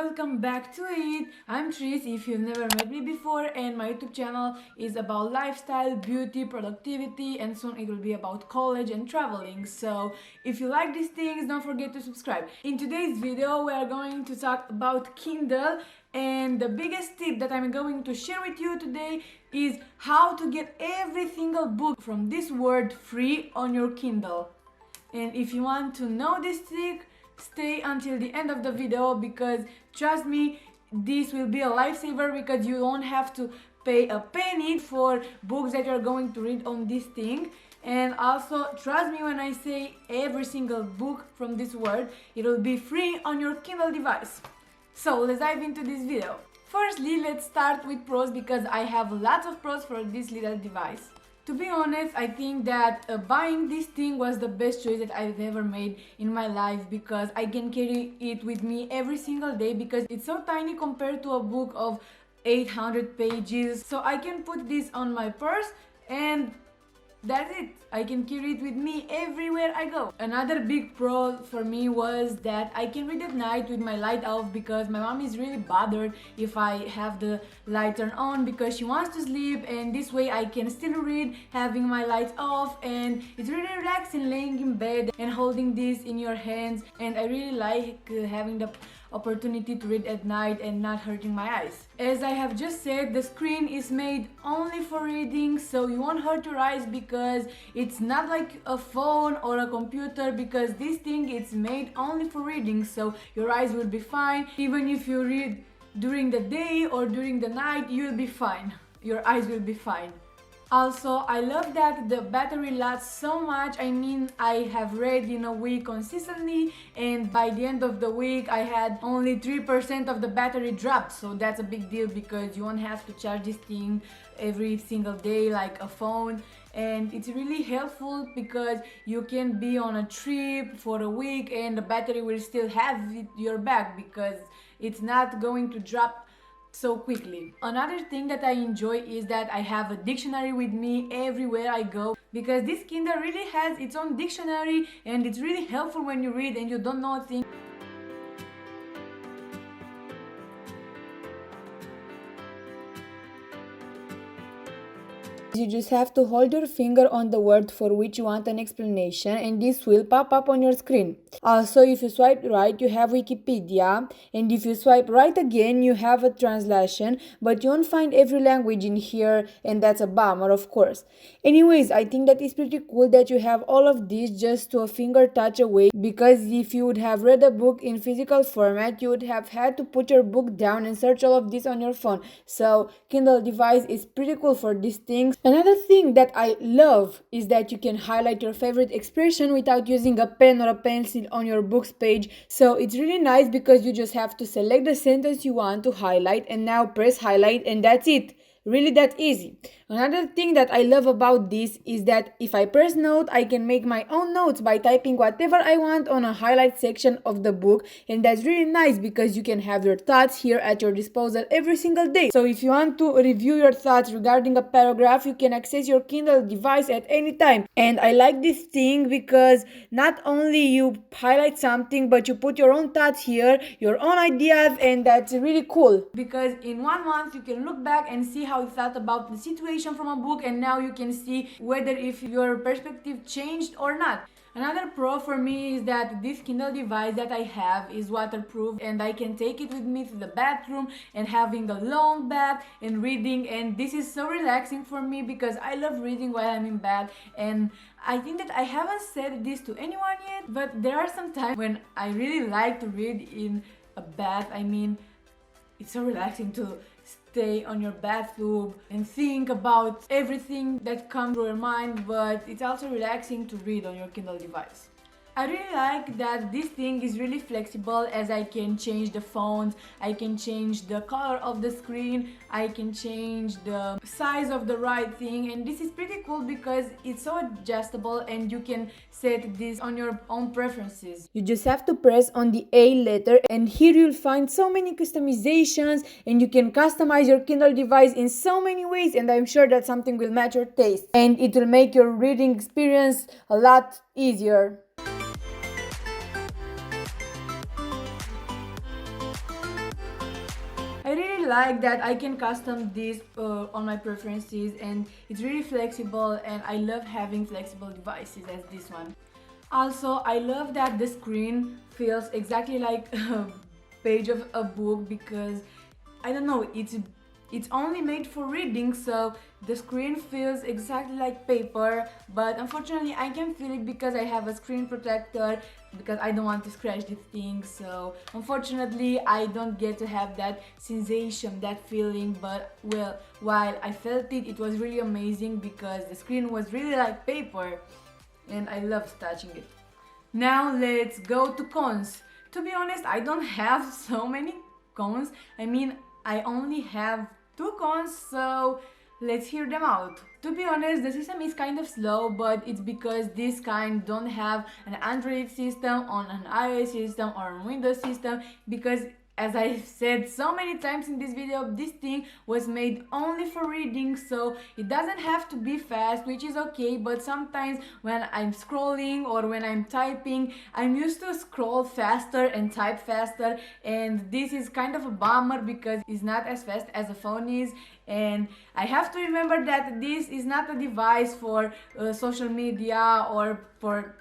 welcome back to it. I'm Tris if you've never met me before, and my YouTube channel is about lifestyle, beauty, productivity, and soon it will be about college and traveling. So if you like these things, don't forget to subscribe. In today's video we are going to talk about Kindle, and the biggest tip that I'm going to share with you today is how to get every single book from this word free on your Kindle. And if you want to know this trick, stay until the end of the video, because trust me, this will be a lifesaver, because you don't have to pay a penny for books that you're going to read on this thing. And also trust me when I say every single book from this word, it will be free on your Kindle device. So let's dive into this video. Firstly, let's start with pros, because I have lots of pros for this little device. To be honest, I think that buying this thing was the best choice that I've ever made in my life, because I can carry it with me every single day, because it's so tiny compared to a book of 800 pages. So I can put this on my purse and that's it. I can carry it with me everywhere I go. Another big pro for me was that I can read at night with my light off, because my mom is really bothered if I have the light turned on, because she wants to sleep, and this way I can still read having my lights off. And it's really relaxing laying in bed and holding this in your hands, and I really like having the opportunity to read at night and not hurting my eyes. As I have just said, the screen is made only for reading, so you won't hurt your eyes, because it's not like a phone or a computer, because this thing is made only for reading, so your eyes will be fine. Even if you read during the day or during the night, you'll be fine. Your eyes will be fine. Also, I love that the battery lasts so much. I mean, I have read in a week consistently, and by the end of the week I had only 3% of the battery dropped. So that's a big deal, because you won't have to charge this thing every single day like a phone. And it's really helpful, because you can be on a trip for a week and the battery will still have your back, because it's not going to drop so quickly. Another thing that I enjoy is that I have a dictionary with me everywhere I go, because this Kindle really has its own dictionary, and it's really helpful when you read and you don't know things. You just have to hold your finger on the word for which you want an explanation, and this will pop up on your screen. Also, if you swipe right, you have Wikipedia, and if you swipe right again, you have a translation, but you won't find every language in here, and that's a bummer, of course. Anyways, I think that it's pretty cool that you have all of this just to a finger touch away, because if you would have read a book in physical format, you would have had to put your book down and search all of this on your phone. So Kindle device is pretty cool for these things. Another thing that I love is that you can highlight your favorite expression without using a pen or a pencil on your book's page. So it's really nice, because you just have to select the sentence you want to highlight and now press highlight, and that's it. Really that easy. Another thing that I love about this is that if I press note, I can make my own notes by typing whatever I want on a highlight section of the book, and that's really nice, because you can have your thoughts here at your disposal every single day. So if you want to review your thoughts regarding a paragraph, you can access your Kindle device at any time. And I like this thing, because not only you highlight something, but you put your own thoughts here, your own ideas, and that's really cool, because in 1 month you can look back and see how you thought about the situation from a book, and now you can see whether if your perspective changed or not. Another pro for me is that this Kindle device that I have is waterproof, and I can take it with me to the bathroom and having a long bath and reading, and this is so relaxing for me, because I love reading while I'm in bed. And I think that I haven't said this to anyone yet, but there are some times when I really like to read in a bath. I mean, it's so relaxing to stay on your bathtub and think about everything that comes through your mind, but it's also relaxing to read on your Kindle device. I really like that this thing is really flexible, as I can change the fonts, I can change the color of the screen, I can change the size of the right thing, and this is pretty cool because it's so adjustable and you can set this on your own preferences. You just have to press on the A letter, and here you'll find so many customizations, and you can customize your Kindle device in so many ways, and I'm sure that something will match your taste and it will make your reading experience a lot easier. like that I can custom this on my preferences, and it's really flexible, and I love having flexible devices as this one. Also, I love that the screen feels exactly like a page of a book, because I don't know, it's only made for reading, so the screen feels exactly like paper, but unfortunately I can feel it because I have a screen protector, because I don't want to scratch the thing. So unfortunately I don't get to have that sensation, that feeling, but well, while I felt it, it was really amazing because the screen was really like paper and I loved touching it. Now let's go to cons. To be honest, I don't have so many cons. I mean, I only have 2 cons, so let's hear them out. To be honest, the system is kind of slow, but it's because this kind don't have an Android system, on an iOS system, or a Windows system, because as I've said so many times in this video, this thing was made only for reading, so it doesn't have to be fast, which is okay, but sometimes when I'm scrolling or when I'm typing, I'm used to scroll faster and type faster, and this is kind of a bummer because it's not as fast as a phone is. And I have to remember that this is not a device for social media or for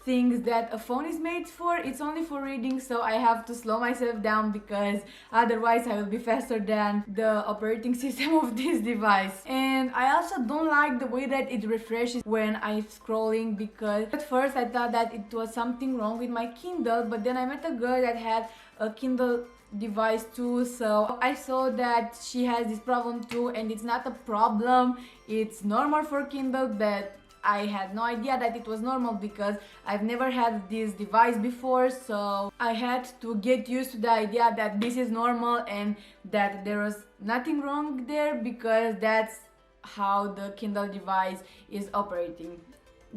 things that a phone is made for. It's only for reading, so I have to slow myself down because otherwise I will be faster than the operating system of this device. And I also don't like the way that it refreshes when I'm scrolling, because at first I thought that it was something wrong with my Kindle, but then I met a girl that had a Kindle device too, so I saw that she has this problem too, and it's not a problem, it's normal for Kindle, but I had no idea that it was normal because I've never had this device before, so I had to get used to the idea that this is normal and that there was nothing wrong there, because that's how the Kindle device is operating.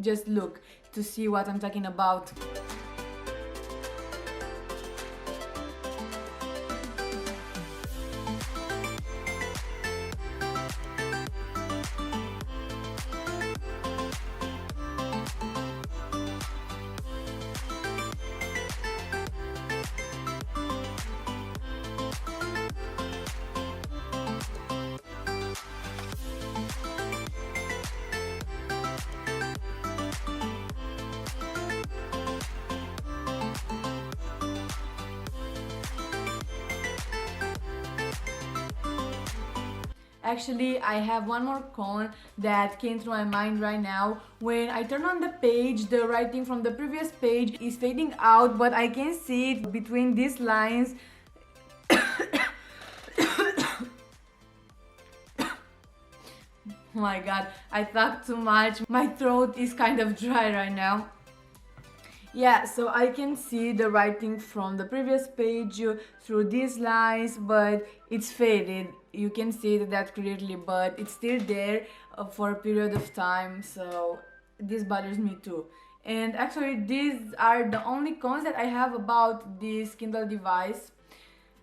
Just look to see what I'm talking about. Actually, I have one more con that came through my mind right now. When I turn on the page, the writing from the previous page is fading out, but I can see it between these lines. Oh my god, I talk too much. My throat is kind of dry right now. Yeah, so I can see the writing from the previous page through these lines, but it's faded. You can see that clearly, but it's still there for a period of time, so this bothers me too. And actually, these are the only cons that I have about this Kindle device.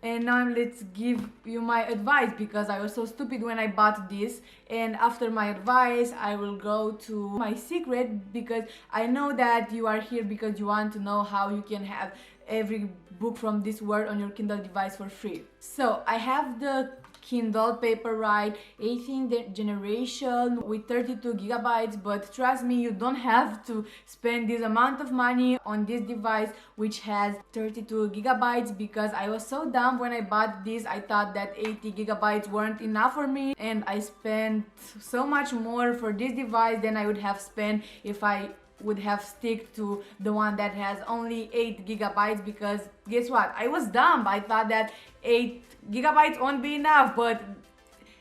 And now let's give you my advice, because I was so stupid when I bought this. And after my advice, I will go to my secret, because I know that you are here because you want to know how you can have every book from this world on your Kindle device for free. So I have the Kindle Paperwhite 18th generation with 32 gigabytes, but trust me, you don't have to spend this amount of money on this device which has 32 gigabytes, because I was so dumb when I bought this. I thought that 80 gigabytes weren't enough for me, and I spent so much more for this device than I would have spent if I would have stick to the one that has only 8 gigabytes, because guess what, I was dumb. I thought that 8 gigabytes won't be enough, but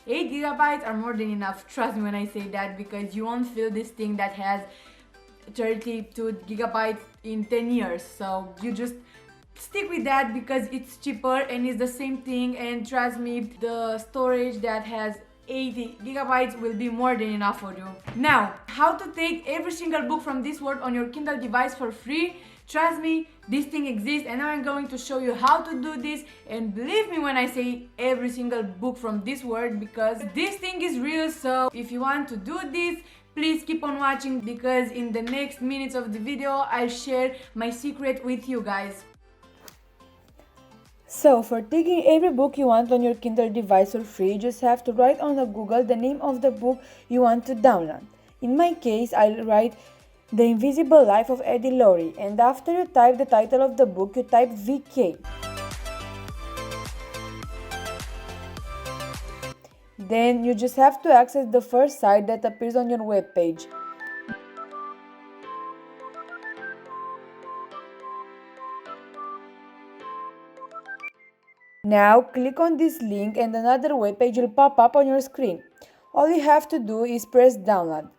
8 gigabytes are more than enough. Trust me when I say that, because you won't feel this thing that has 32 gigabytes in 10 years. So you just stick with that because it's cheaper and it's the same thing, and trust me, the storage that has 80 gigabytes will be more than enough for you. Now, how to take every single book from this world on your Kindle device for free? Trust me, this thing exists, and now I'm going to show you how to do this. And believe me when I say every single book from this world, because this thing is real. So if you want to do this, please keep on watching, because in the next minutes of the video I'll share my secret with you guys. So, for taking every book you want on your Kindle device for free, you just have to write on the Google the name of the book you want to download. In my case, I'll write The Invisible Life of Eddie Laurie, and after you type the title of the book, you type VK. Then you just have to access the first site that appears on your web page. Now click on this link and another web page will pop up on your screen. All you have to do is press download.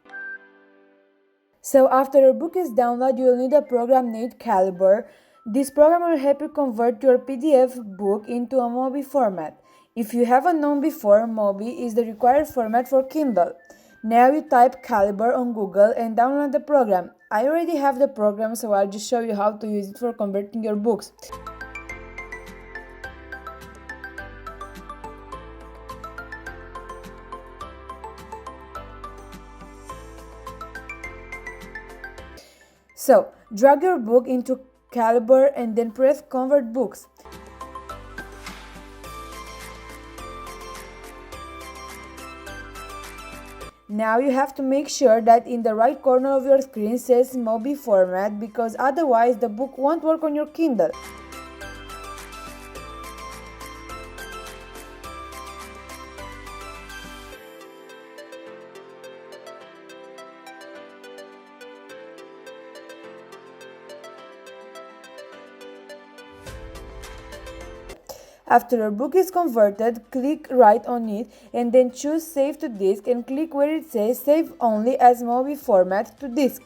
So after your book is downloaded, you will need a program named Calibre. This program will help you convert your PDF book into a MOBI format. If you haven't known before, MOBI is the required format for Kindle. Now you type Calibre on Google and download the program. I already have the program, so I'll just show you how to use it for converting your books. So, drag your book into Calibre and then press Convert Books. Now you have to make sure that in the right corner of your screen says MOBI format, because otherwise the book won't work on your Kindle. After your book is converted, click right on it and then choose Save to Disk and click where it says Save Only as MOBI Format to Disk.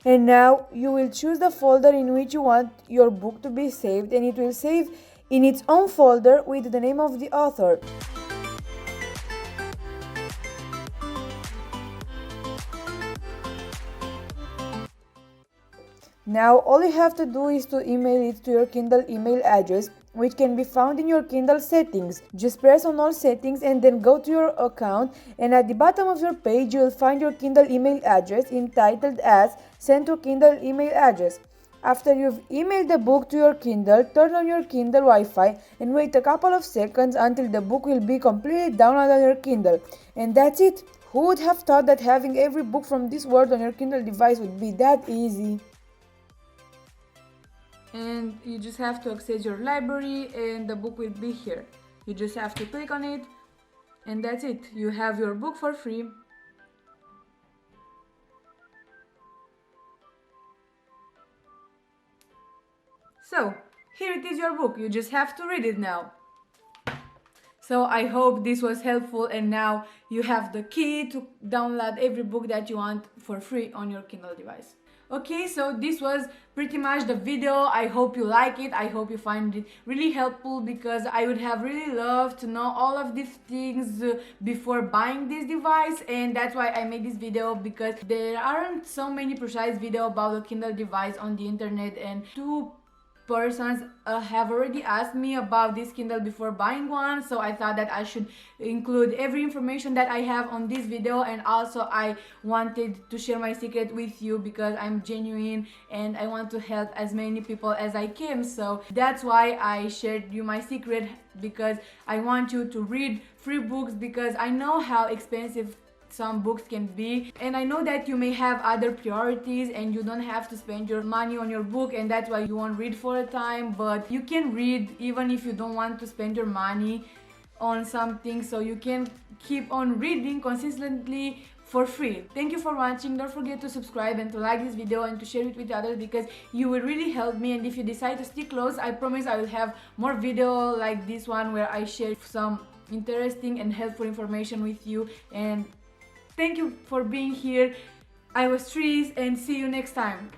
And now you will choose the folder in which you want your book to be saved, and it will save in its own folder with the name of the author. Now all you have to do is to email it to your Kindle email address, which can be found in your Kindle settings. Just press on all settings and then go to your account, and at the bottom of your page you will find your Kindle email address entitled as Send to Kindle email address. After you've emailed the book to your Kindle, turn on your Kindle Wi-Fi and wait a couple of seconds until the book will be completely downloaded on your Kindle. And that's it! Who would have thought that having every book from this world on your Kindle device would be that easy? And you just have to access your library and the book will be here. You just have to click on it and that's it. You have your book for free. So, here it is, your book. You just have to read it now. So I hope this was helpful, and now you have the key to download every book that you want for free on your Kindle device. Okay, so this was pretty much the video. I hope you like it. I hope you find it really helpful, because I would have really loved to know all of these things before buying this device, and that's why I made this video, because there aren't so many precise videos about the Kindle device on the internet, and two persons have already asked me about this Kindle before buying one, so I thought that I should include every information that I have on this video. And also I wanted to share my secret with you, because I'm genuine and I want to help as many people as I can. So that's why I shared you my secret, because I want you to read free books, because I know how expensive some books can be, and I know that you may have other priorities and you don't have to spend your money on your book, and that's why you won't read for a time. But you can read even if you don't want to spend your money on something, so you can keep on reading consistently for free. Thank you for watching. Don't forget to subscribe and to like this video and to share it with others, because you will really help me. And if you decide to stick close, I promise I will have more video like this one where I share some interesting and helpful information with you. And thank you for being here. I was Therese, and see you next time.